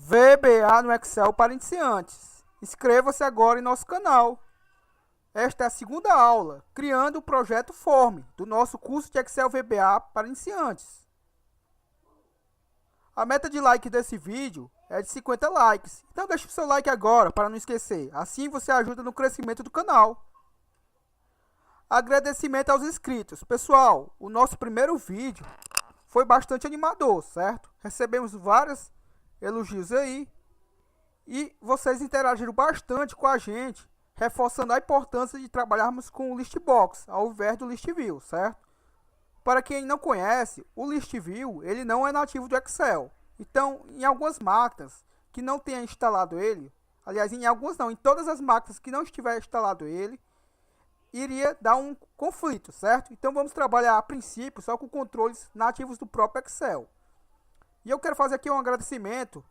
VBA no Excel para iniciantes. Inscreva-se agora em nosso canal. Esta é a segunda aula, criando o projeto Form, do nosso curso de Excel VBA para iniciantes. A meta de like desse vídeo é de 50 likes, então deixe o seu like agora para não esquecer, assim você ajuda no crescimento do canal. Agradecimento aos inscritos. Pessoal, o nosso primeiro vídeo foi bastante animador, certo? Recebemos vários elogios aí e vocês interagiram bastante com a gente, reforçando a importância de trabalharmos com o List Box ao invés do List View, certo? Para quem não conhece, o List View ele não é nativo do Excel. Então, em algumas máquinas que não tenha instalado ele, aliás, em algumas não, em todas as máquinas que não estiver instalado ele, iria dar um conflito, certo? Então vamos trabalhar a princípio só com controles nativos do próprio Excel. E eu quero fazer aqui um agradecimento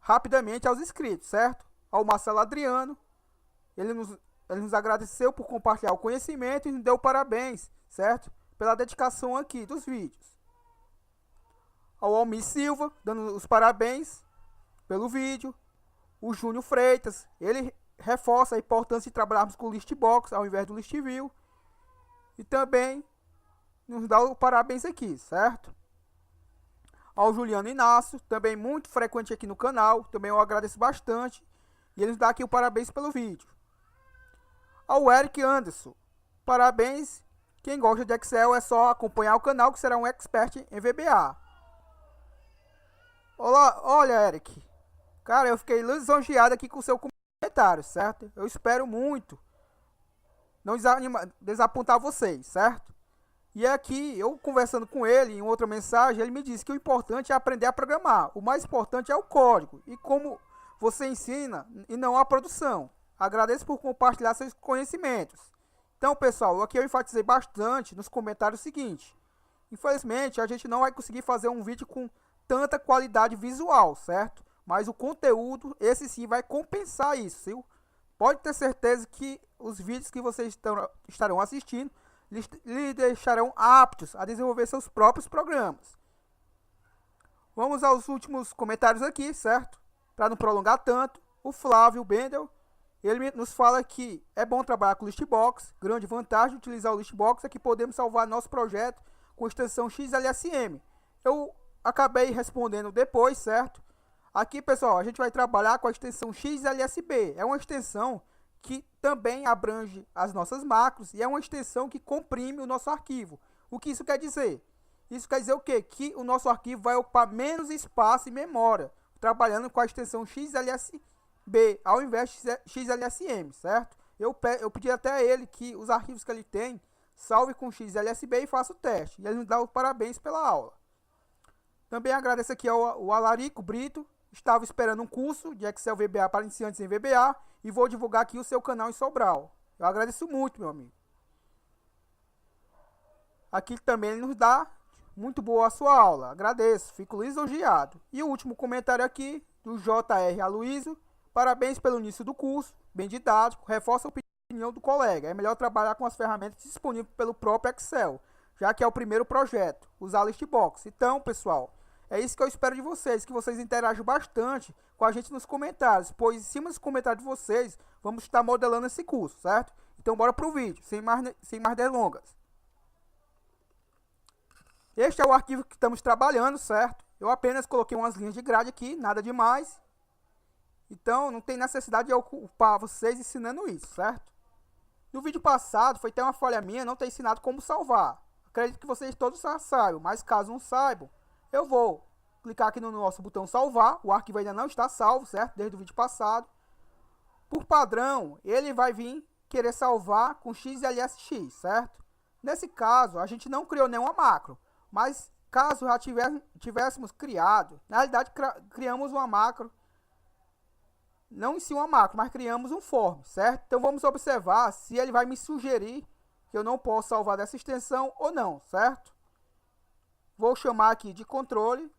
rapidamente aos inscritos, certo? Ao Marcelo Adriano, ele nos agradeceu por compartilhar o conhecimento e nos deu parabéns, certo? Pela dedicação aqui dos vídeos. Ao Almir Silva, dando os parabéns pelo vídeo. O Júnior Freitas, ele reforça a importância de trabalharmos com o List Box ao invés do List View. E também nos dá o parabéns aqui, certo? Ao Juliano Inácio, também muito frequente aqui no canal, também eu agradeço bastante. E ele nos dá aqui o parabéns pelo vídeo. Ao Eric Anderson, parabéns. Quem gosta de Excel é só acompanhar o canal que será um expert em VBA. Olá, olha Eric, cara, eu fiquei lisonjeado aqui com o seu comentário, certo? Eu espero muito não desapontar vocês, certo? E aqui, eu conversando com ele em outra mensagem, ele me disse que o importante é aprender a programar. O mais importante é o código e como você ensina e não a produção. Agradeço por compartilhar seus conhecimentos. Então, pessoal, aqui eu enfatizei bastante nos comentários o seguinte. Infelizmente, a gente não vai conseguir fazer um vídeo com tanta qualidade visual, certo? Mas o conteúdo, esse sim, vai compensar isso, viu? Pode ter certeza que os vídeos que vocês estarão assistindo lhe deixarão aptos a desenvolver seus próprios programas. Vamos aos últimos comentários aqui, certo? Para não prolongar tanto, o Flávio Bendel, ele nos fala que é bom trabalhar com o Listbox. Grande vantagem de utilizar o Listbox é que podemos salvar nosso projeto com extensão XLSM. Eu acabei respondendo depois, certo? Aqui, pessoal, a gente vai trabalhar com a extensão XLSB. É uma extensão que também abrange as nossas macros e é uma extensão que comprime o nosso arquivo. O que isso quer dizer? Isso quer dizer o quê? Que o nosso arquivo vai ocupar menos espaço e memória, trabalhando com a extensão XLSB ao invés de XLSM, certo? Eu pedi até a ele que os arquivos que ele tem, salve com XLSB e faça o teste. E ele nos dá os parabéns pela aula. Também agradeço aqui ao Alarico Brito. Estava esperando um curso de Excel VBA para iniciantes em VBA e vou divulgar aqui o seu canal em Sobral. Eu agradeço muito, meu amigo. Aqui também ele nos dá muito boa a sua aula. Agradeço, fico lisonjeado. E o último comentário aqui do JR Aloysio. Parabéns pelo início do curso, bem didático, reforça a opinião do colega. É melhor trabalhar com as ferramentas disponíveis pelo próprio Excel, já que é o primeiro projeto, usar a Listbox. Então, pessoal, é isso que eu espero de vocês, que vocês interajam bastante com a gente nos comentários, pois em cima dos comentários de vocês, vamos estar modelando esse curso, certo? Então, bora pro vídeo, sem mais delongas. Este é o arquivo que estamos trabalhando, certo? Eu apenas coloquei umas linhas de grade aqui, nada demais. Então, não tem necessidade de ocupar vocês ensinando isso, certo? No vídeo passado, foi até uma falha minha não ter ensinado como salvar. Acredito que vocês todos já saibam, mas caso não saibam, eu vou clicar aqui no nosso botão salvar. O arquivo ainda não está salvo, certo? Desde o vídeo passado. Por padrão, ele vai vir querer salvar com XLSX, certo? Nesse caso, a gente não criou nenhuma macro, mas caso já tivéssemos criado, na realidade criamos uma macro, não em si uma macro, mas criamos um form, certo? Então vamos observar se ele vai me sugerir que eu não posso salvar dessa extensão ou não, certo? Vou chamar aqui de controle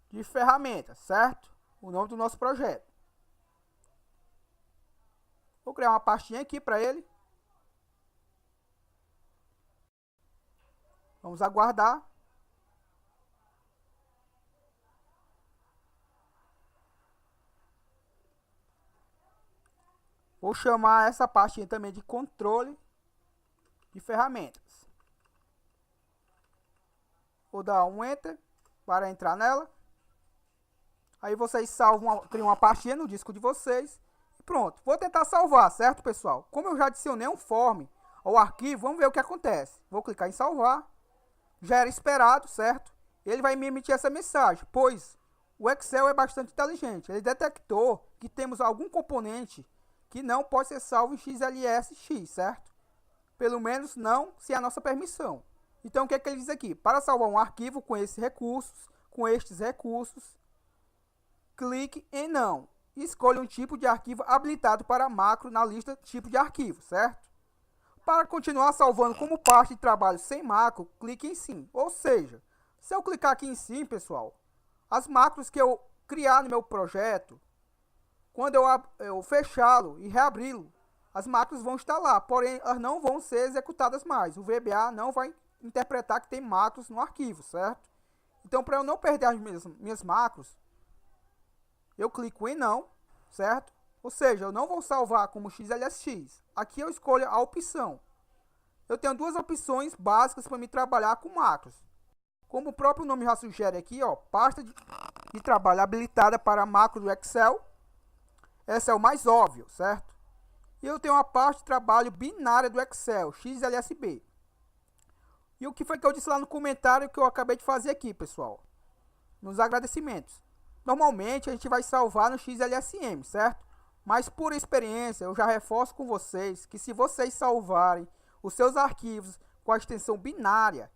de ferramenta, certo? O nome do nosso projeto. Vou criar uma pastinha aqui para ele. Vamos aguardar. Vou chamar essa pastinha também de controle de ferramentas. Vou dar um Enter para entrar nela. Aí vocês salvam, criam uma pastinha no disco de vocês. E pronto. Vou tentar salvar, certo, pessoal? Como eu já adicionei um form ao arquivo, vamos ver o que acontece. Vou clicar em salvar. Já era esperado, certo? Ele vai me emitir essa mensagem, pois o Excel é bastante inteligente. Ele detectou que temos algum componente que não pode ser salvo em XLSX, certo? Pelo menos não se é a nossa permissão. Então, o que é que ele diz aqui? Para salvar um arquivo com esses recursos, clique em não. Escolha um tipo de arquivo habilitado para macro na lista tipo de arquivo, certo? Para continuar salvando como parte de trabalho sem macro, clique em sim. Ou seja, se eu clicar aqui em sim, pessoal, as macros que eu criar no meu projeto, quando eu fechá-lo e reabri-lo, as macros vão estar lá, porém elas não vão ser executadas mais. O VBA não vai interpretar que tem macros no arquivo, certo? Então, para eu não perder as minhas macros, eu clico em não, certo? Ou seja, eu não vou salvar como XLSX. Aqui eu escolho a opção. Eu tenho duas opções básicas para me trabalhar com macros. Como o próprio nome já sugere aqui, ó, pasta de trabalho habilitada para macro do Excel. Essa é o mais óbvio, certo? E eu tenho uma pasta de trabalho binária do Excel, XLSB. E o que foi que eu disse lá no comentário que eu acabei de fazer aqui, pessoal? Nos agradecimentos. Normalmente a gente vai salvar no XLSM, certo? Mas por experiência, eu já reforço com vocês que se vocês salvarem os seus arquivos com a extensão binária,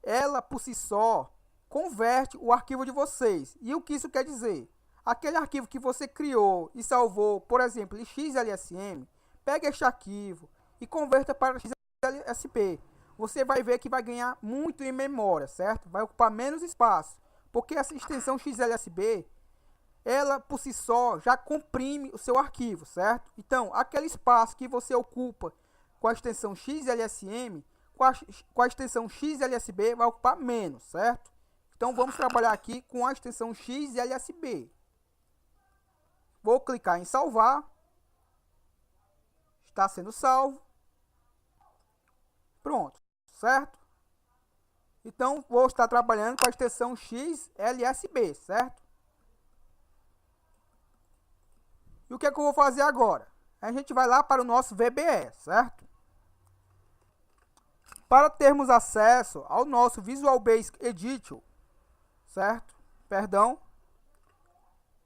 ela por si só converte o arquivo de vocês. E o que isso quer dizer? Aquele arquivo que você criou e salvou, por exemplo, em XLSM, pega este arquivo e converta para XLSB. Você vai ver que vai ganhar muito em memória, certo? Vai ocupar menos espaço, porque essa extensão XLSB, ela por si só já comprime o seu arquivo, certo? Então, aquele espaço que você ocupa com a extensão XLSM, com a extensão XLSB vai ocupar menos, certo? Então, vamos trabalhar aqui com a extensão XLSB. Vou clicar em salvar. Está sendo salvo. Pronto, certo? Então, vou estar trabalhando com a extensão XLSB, certo? E o que é que eu vou fazer agora? A gente vai lá para o nosso VBE, certo? Para termos acesso ao nosso Visual Basic Editor, certo? Perdão.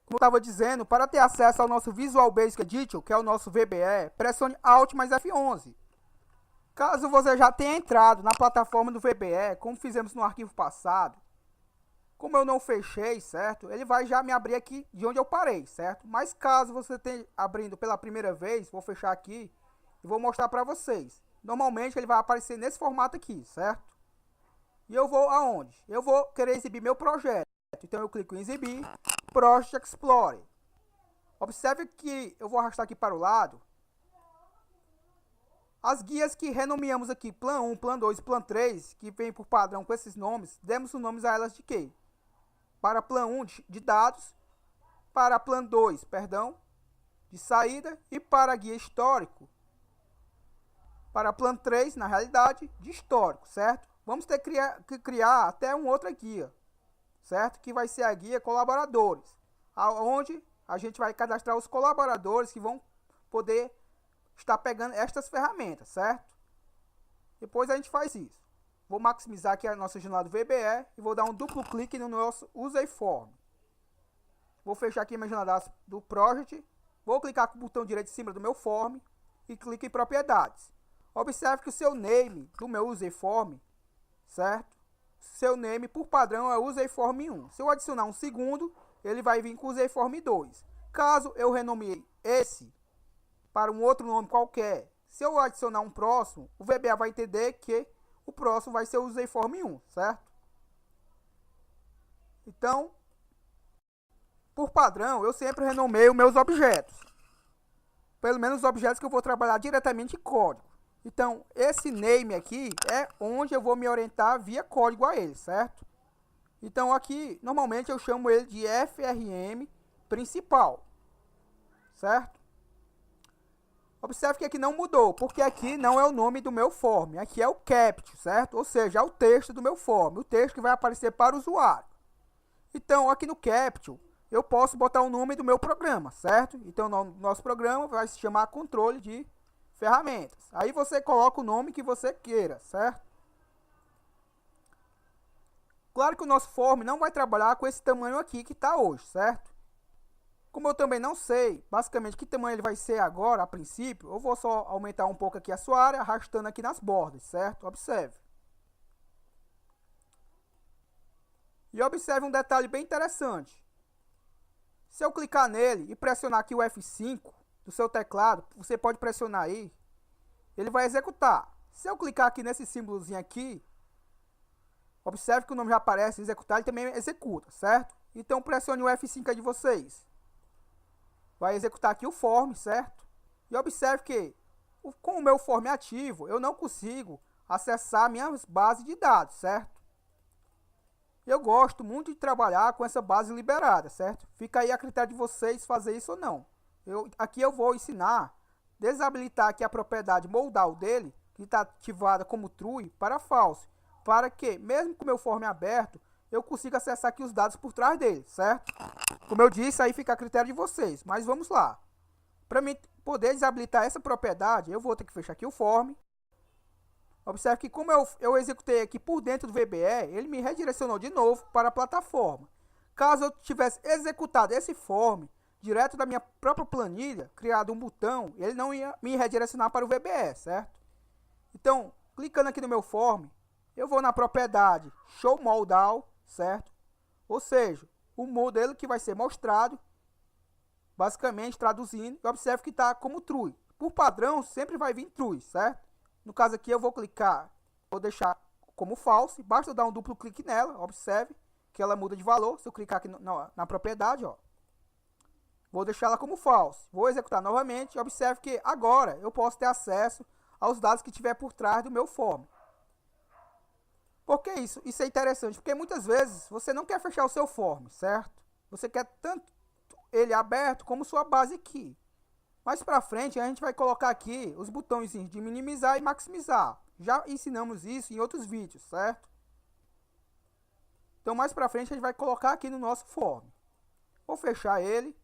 Como eu estava dizendo, para ter acesso ao nosso Visual Basic Editor, que é o nosso VBE, pressione Alt mais F11. Caso você já tenha entrado na plataforma do VBE, como fizemos no arquivo passado, como eu não fechei, certo? Ele vai já me abrir aqui de onde eu parei, certo? Mas caso você esteja abrindo pela primeira vez, vou fechar aqui e vou mostrar para vocês. Normalmente ele vai aparecer nesse formato aqui, certo? E eu vou aonde? Eu vou querer exibir meu projeto. Então eu clico em exibir, Project Explorer. Observe que eu vou arrastar aqui para o lado. As guias que renomeamos aqui, Plan 1, Plan 2 e Plan 3, que vem por padrão com esses nomes, demos os nomes a elas de quê? Para Plan 1 de dados, para Plan 2, perdão, de saída, e para guia histórico, para Plan 3, na realidade, de histórico, certo? Vamos ter que criar até uma outra guia, certo? Que vai ser a guia colaboradores, onde a gente vai cadastrar os colaboradores que vão poder estar pegando estas ferramentas, certo? Depois a gente faz isso. Vou maximizar aqui a nossa janela do VBE e vou dar um duplo clique no nosso Userform. Vou fechar aqui a minha janela do Project. Vou clicar com o botão direito em cima do meu form e clique em propriedades. Observe que o seu name do meu Userform, certo? Seu name por padrão é Userform 1. Se eu adicionar um segundo, ele vai vir com Userform 2. Caso eu renomeie esse para um outro nome qualquer, se eu adicionar um próximo, o VBA vai entender que o próximo vai ser o Userform 1, certo? Então, por padrão, eu sempre renomeio meus objetos. Pelo menos os objetos que eu vou trabalhar diretamente em código. Então, esse name aqui é onde eu vou me orientar via código a ele, certo? Então, aqui, normalmente eu chamo ele de FRM principal, certo? Observe que aqui não mudou, porque aqui não é o nome do meu form, aqui é o caption, certo? Ou seja, é o texto do meu form, o texto que vai aparecer para o usuário. Então, aqui no caption, eu posso botar o nome do meu programa, certo? Então, nosso programa vai se chamar controle de ferramentas. Aí você coloca o nome que você queira, certo? Claro que o nosso form não vai trabalhar com esse tamanho aqui que está hoje, certo? Como eu também não sei, basicamente, que tamanho ele vai ser agora, a princípio, eu vou só aumentar um pouco aqui a sua área, arrastando aqui nas bordas, certo? Observe. E observe um detalhe bem interessante. Se eu clicar nele e pressionar aqui o F5 do seu teclado, você pode pressionar aí, ele vai executar. Se eu clicar aqui nesse símbolozinho aqui, observe que o nome já aparece, executar, ele também executa, certo? Então pressione o F5 aí de vocês. Vai executar aqui o form, certo? E observe que com o meu form ativo, eu não consigo acessar minhas bases de dados, certo? Eu gosto muito de trabalhar com essa base liberada, certo? Fica aí a critério de vocês fazer isso ou não. Aqui eu vou ensinar, desabilitar aqui a propriedade modal dele, que está ativada como true, para false, para que, mesmo com o meu form aberto, eu consiga acessar aqui os dados por trás dele, certo? Como eu disse, aí fica a critério de vocês, mas vamos lá. Para mim poder desabilitar essa propriedade, eu vou ter que fechar aqui o form. Observe que como eu executei aqui por dentro do VBE, ele me redirecionou de novo para a plataforma. Caso eu tivesse executado esse form direto da minha própria planilha, criado um botão, ele não ia me redirecionar para o VBE, certo? Então, clicando aqui no meu form, eu vou na propriedade Show Modal, certo? Ou seja, o modelo que vai ser mostrado, basicamente traduzindo, e observe que está como true. Por padrão, sempre vai vir true, certo? No caso aqui eu vou clicar, vou deixar como false, basta eu dar um duplo clique nela, observe que ela muda de valor. Se eu clicar aqui na propriedade, ó, vou deixar ela como false. Vou executar novamente, observe que agora eu posso ter acesso aos dados que tiver por trás do meu form. Por que isso? Isso é interessante, porque muitas vezes você não quer fechar o seu form, certo? Você quer tanto ele aberto como sua base aqui. Mais pra frente a gente vai colocar aqui os botões de minimizar e maximizar. Já ensinamos isso em outros vídeos, certo? Então mais pra frente a gente vai colocar aqui no nosso form. Vou fechar ele.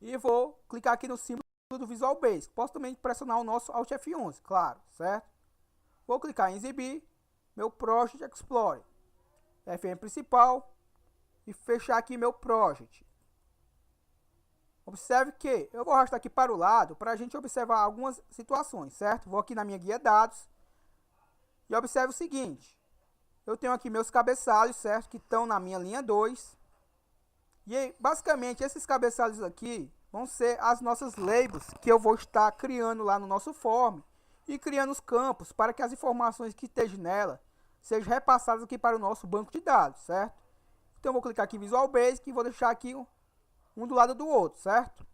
E vou clicar aqui no símbolo do Visual Basic. Posso também pressionar o nosso Alt F11, claro, certo? Vou clicar em exibir meu Project Explorer. FM principal. E fechar aqui meu Project. Observe que eu vou arrastar aqui para o lado para a gente observar algumas situações, certo? Vou aqui na minha guia dados e observe o seguinte. Eu tenho aqui meus cabeçalhos, certo? Que estão na minha linha 2. E aí, basicamente, esses cabeçalhos aqui vão ser as nossas labels que eu vou estar criando lá no nosso form e criando os campos para que as informações que estejam nela sejam repassadas aqui para o nosso banco de dados, certo? Então eu vou clicar aqui em Visual Basic e vou deixar aqui um do lado do outro, certo?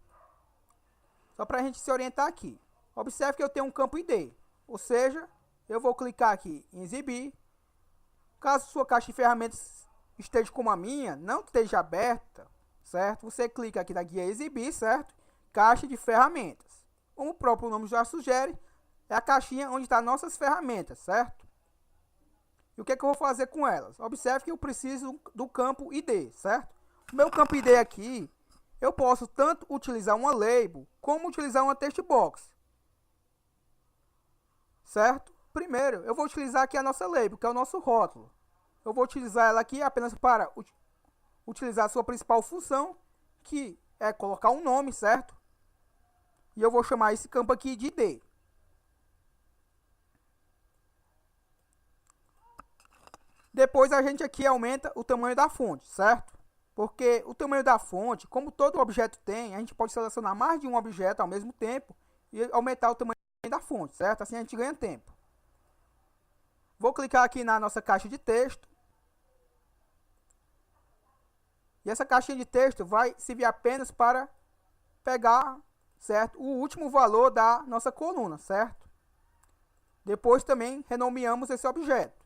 Só para a gente se orientar aqui. Observe que eu tenho um campo ID, ou seja, eu vou clicar aqui em exibir. Caso sua caixa de ferramentas esteja como a minha, não esteja aberta, certo? Você clica aqui na guia exibir, certo? Caixa de ferramentas. Como o próprio nome já sugere, é a caixinha onde estão nossas ferramentas, certo? E o que é que eu vou fazer com elas? Observe que eu preciso do campo ID, certo? O meu campo ID aqui, eu posso tanto utilizar uma label, como utilizar uma text box. Certo? Primeiro, eu vou utilizar aqui a nossa label, que é o nosso rótulo. Eu vou utilizar ela aqui apenas para utilizar a sua principal função, que é colocar um nome, certo? E eu vou chamar esse campo aqui de ID. Depois a gente aqui aumenta o tamanho da fonte, certo? Porque o tamanho da fonte, como todo objeto tem, a gente pode selecionar mais de um objeto ao mesmo tempo e aumentar o tamanho da fonte, certo? Assim a gente ganha tempo. Vou clicar aqui na nossa caixa de texto. E essa caixinha de texto vai servir apenas para pegar, certo, o último valor da nossa coluna, certo? Depois também renomeamos esse objeto.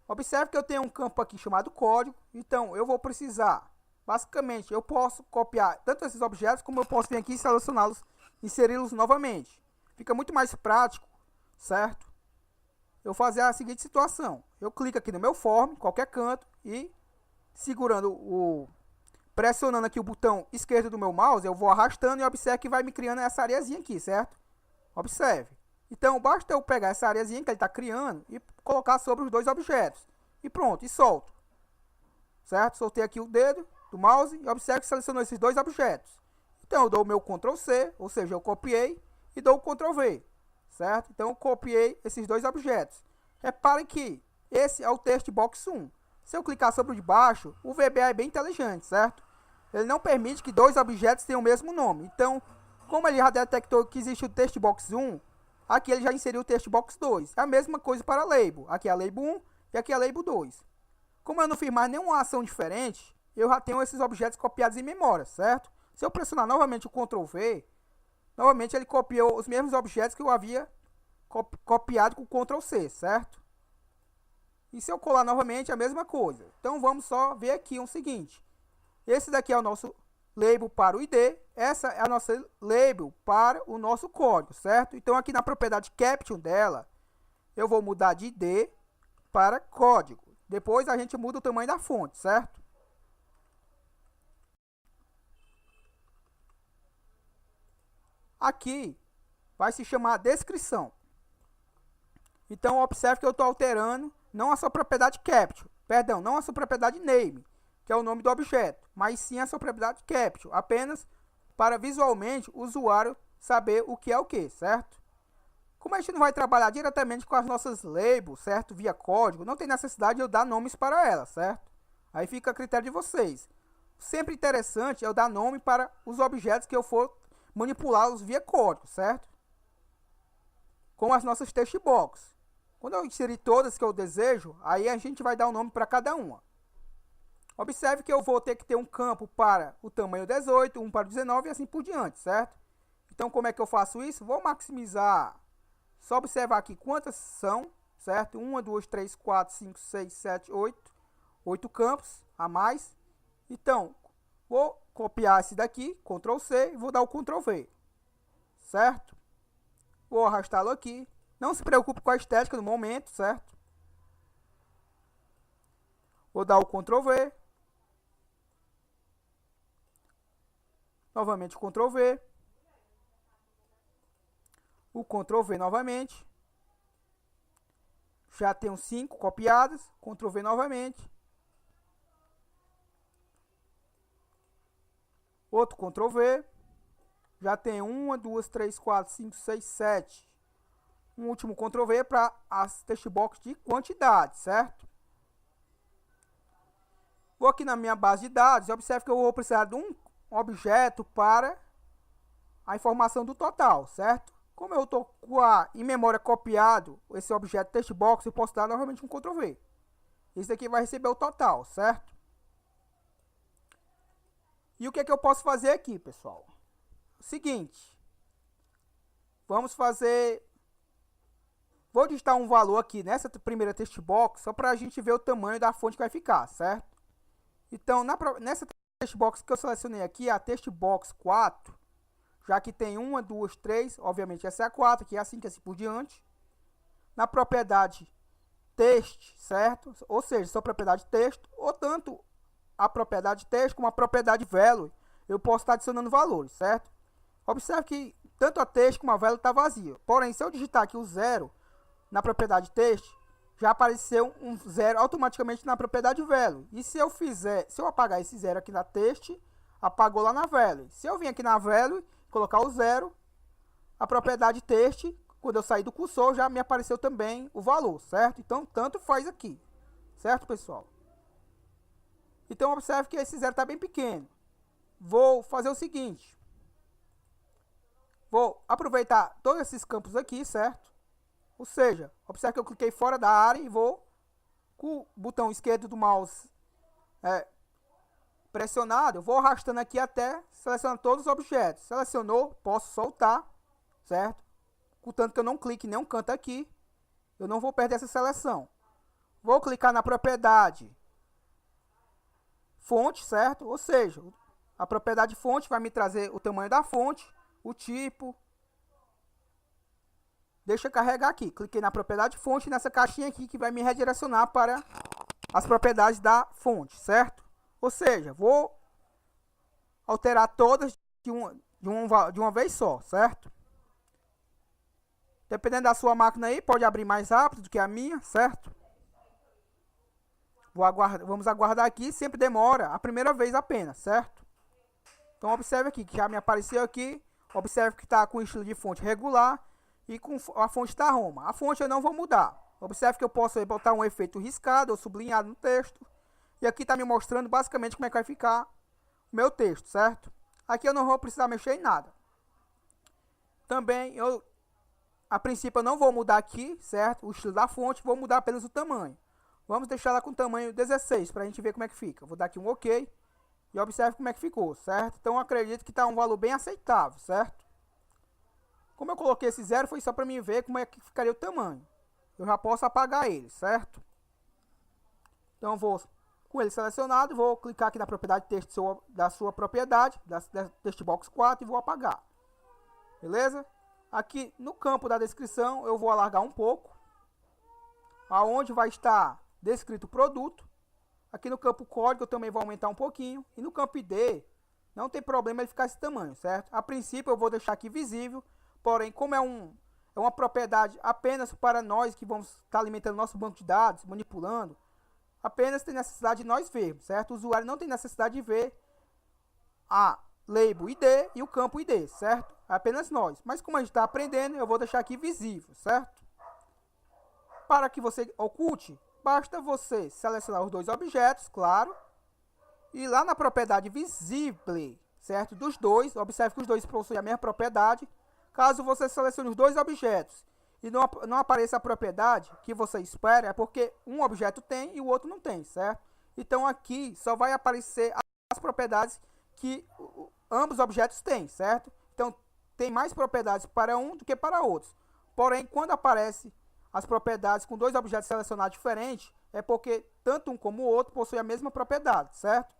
Observe que eu tenho um campo aqui chamado código, então eu vou precisar, basicamente, eu posso copiar tanto esses objetos, como eu posso vir aqui e selecioná-los inseri-los novamente. Fica muito mais prático, certo? Eu fazer a seguinte situação. Eu clico aqui no meu form, qualquer canto, e pressionando aqui o botão esquerdo do meu mouse, eu vou arrastando e observe que vai me criando essa areazinha aqui, certo? Observe. Então, basta eu pegar essa areazinha que ele está criando e colocar sobre os dois objetos. E pronto, e solto. Certo? Soltei aqui o dedo do mouse e observe que selecionou esses dois objetos. Então, eu dou o meu Ctrl C, ou seja, eu copiei e dou o Ctrl V. Certo? Então, eu copiei esses dois objetos. Reparem que esse é o Text Box 1. Se eu clicar sobre o de baixo, o VBA é bem inteligente, certo? Ele não permite que dois objetos tenham o mesmo nome. Então, como ele já detectou que existe o Text Box 1, aqui ele já inseriu o Text Box 2. É a mesma coisa para Label. Aqui é a Label 1 e aqui é a Label 2. Como eu não fiz mais nenhuma ação diferente, eu já tenho esses objetos copiados em memória, certo? Se eu pressionar novamente o Ctrl V, novamente ele copiou os mesmos objetos que eu havia copiado com o Ctrl C, certo? E se eu colar novamente, a mesma coisa. Então vamos só ver aqui o seguinte. Esse daqui é o nosso label para o ID. Essa é a nossa label para o nosso código, certo? Então aqui na propriedade caption dela, eu vou mudar de ID para código. Depois a gente muda o tamanho da fonte, certo? Aqui vai se chamar descrição. Então observe que eu estou alterando não a sua propriedade caption, perdão, não a sua propriedade name, que é o nome do objeto, mas sim a sua propriedade caption, apenas para visualmente o usuário saber o que é o que, certo? Como a gente não vai trabalhar diretamente com as nossas labels, certo? Via código, não tem necessidade de eu dar nomes para elas, certo? Aí fica a critério de vocês. Sempre interessante é eu dar nome para os objetos que eu for manipulá-los via código, certo? Com as nossas text box. Quando eu inserir todas que eu desejo, aí a gente vai dar um nome para cada uma. Observe que eu vou ter que ter um campo para o tamanho 18, um para o 19 e assim por diante, certo? Então, como é que eu faço isso? Vou maximizar. Só observar aqui quantas são, certo? 1, 2, 3, 4, 5, 6, 7, 8. 8 campos a mais. Então, vou copiar esse daqui, Ctrl C, e vou dar o Ctrl V. Certo? Vou arrastá-lo aqui. Não se preocupe com a estética no momento, certo? Vou dar o Ctrl V. Novamente o Ctrl V. O Ctrl V novamente. Já tenho 5 copiadas. Ctrl V novamente. Outro Ctrl V. Já tem 1, 2, 3, 4, 5, 6, 7. Um último Ctrl V para as text box de quantidade, certo? Vou aqui na minha base de dados e observe que eu vou precisar de um objeto para a informação do total, certo? Como eu estou em memória copiado esse objeto text box, eu posso dar novamente um Ctrl V. Esse aqui vai receber o total, certo? E o que é que eu posso fazer aqui, pessoal? Seguinte, vamos fazer... Vou digitar um valor aqui nessa primeira text box, só para a gente ver o tamanho da fonte que vai ficar, certo? Então, nessa text box que eu selecionei aqui, a text box 4, já que tem 1, 2, 3, obviamente essa é a 4, que é assim por diante. Na propriedade text, certo? Ou seja, só propriedade texto, ou tanto a propriedade text como a propriedade value, eu posso estar adicionando valores, certo? Observe que tanto a text como a value está vazia. Porém, se eu digitar aqui o 0 na propriedade text, já apareceu um 0 automaticamente na propriedade value. E se eu apagar esse 0 aqui na text, apagou lá na value. Se eu vir aqui na value, colocar o 0, a propriedade text, quando eu sair do cursor, já me apareceu também o valor, certo? Então, tanto faz aqui, certo, pessoal? Então, observe que esse 0 está bem pequeno. Vou fazer o seguinte. Vou aproveitar todos esses campos aqui, certo? Ou seja, observe que eu cliquei fora da área e vou, com o botão esquerdo do mouse pressionado, eu vou arrastando aqui até selecionar todos os objetos. Selecionou, posso soltar, certo? Contanto que eu não clique em nenhum canto aqui, eu não vou perder essa seleção. Vou clicar na propriedade fonte, certo? Ou seja, a propriedade fonte vai me trazer o tamanho da fonte, o tipo. Deixa eu carregar aqui. Cliquei na propriedade fonte, nessa caixinha aqui que vai me redirecionar para as propriedades da fonte, certo? Ou seja, vou alterar todas de uma vez só, certo? Dependendo da sua máquina aí, pode abrir mais rápido do que a minha, certo? Vamos aguardar aqui, sempre demora a primeira vez apenas, certo? Então observe aqui, que já me apareceu aqui. Observe que está com estilo de fonte regular e com a fonte da Roma. A fonte eu não vou mudar. Observe que eu posso botar um efeito riscado ou sublinhado no texto. E aqui está me mostrando basicamente como é que vai ficar o meu texto, certo? Aqui eu não vou precisar mexer em nada. Também, a princípio eu não vou mudar aqui, certo? O estilo da fonte, vou mudar apenas o tamanho. Vamos deixar ela com tamanho 16, para a gente ver como é que fica. Vou dar aqui um OK e observe como é que ficou, certo? Então eu acredito que está um valor bem aceitável, certo? Como eu coloquei esse 0, foi só para mim ver como é que ficaria o tamanho. Eu já posso apagar ele, certo? Então eu vou, com ele selecionado, vou clicar aqui na propriedade texto da sua propriedade, da textbox 4, e vou apagar. Beleza? Aqui no campo da descrição eu vou alargar um pouco, aonde vai estar descrito o produto. Aqui no campo código eu também vou aumentar um pouquinho. E no campo ID, não tem problema ele ficar esse tamanho, certo? A princípio eu vou deixar aqui visível, porém como é uma propriedade apenas para nós que vamos estar alimentando nosso banco de dados, manipulando, apenas tem necessidade de nós vermos, certo? O usuário não tem necessidade de ver a label ID e o campo ID, certo? Apenas nós. Mas como a gente está aprendendo, eu vou deixar aqui visível, certo? Para que você oculte, basta você selecionar os dois objetos, claro, e lá na propriedade visível, certo? Dos dois, observe que os dois possuem a mesma propriedade. Caso você selecione os dois objetos e não apareça a propriedade que você espera, é porque um objeto tem e o outro não tem, certo? Então aqui só vai aparecer as propriedades que ambos os objetos têm, certo? Então tem mais propriedades para um do que para outros. Porém, quando aparece as propriedades com dois objetos selecionados diferentes, é porque tanto um como o outro possuem a mesma propriedade, certo?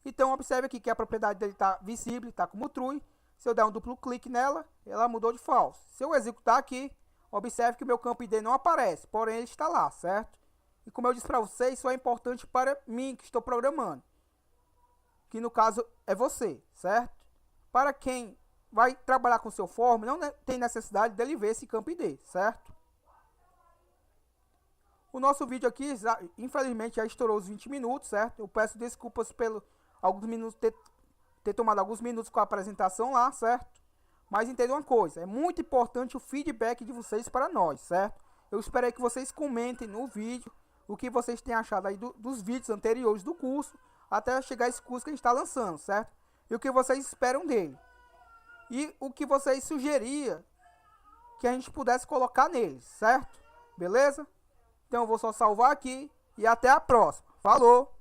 Então observe aqui que a propriedade dele está visível, está como true. Se eu der um duplo clique nela, ela mudou de false. Se eu executar aqui, observe que o meu campo ID não aparece, porém ele está lá, certo? E como eu disse para vocês, isso é importante para mim que estou programando, que no caso é você, certo? Para quem vai trabalhar com seu form, não tem necessidade dele ver esse campo ID, certo? O nosso vídeo aqui, infelizmente, já estourou os 20 minutos, certo? Eu peço desculpas pelo alguns minutos ter tomado alguns minutos com a apresentação lá, certo? Mas entenda uma coisa, é muito importante o feedback de vocês para nós, certo? Eu espero que vocês comentem no vídeo o que vocês têm achado aí dos vídeos anteriores do curso, até chegar a esse curso que a gente está lançando, certo? E o que vocês esperam dele. E o que vocês sugeriam que a gente pudesse colocar neles, certo? Beleza? Então eu vou só salvar aqui e até a próxima. Falou!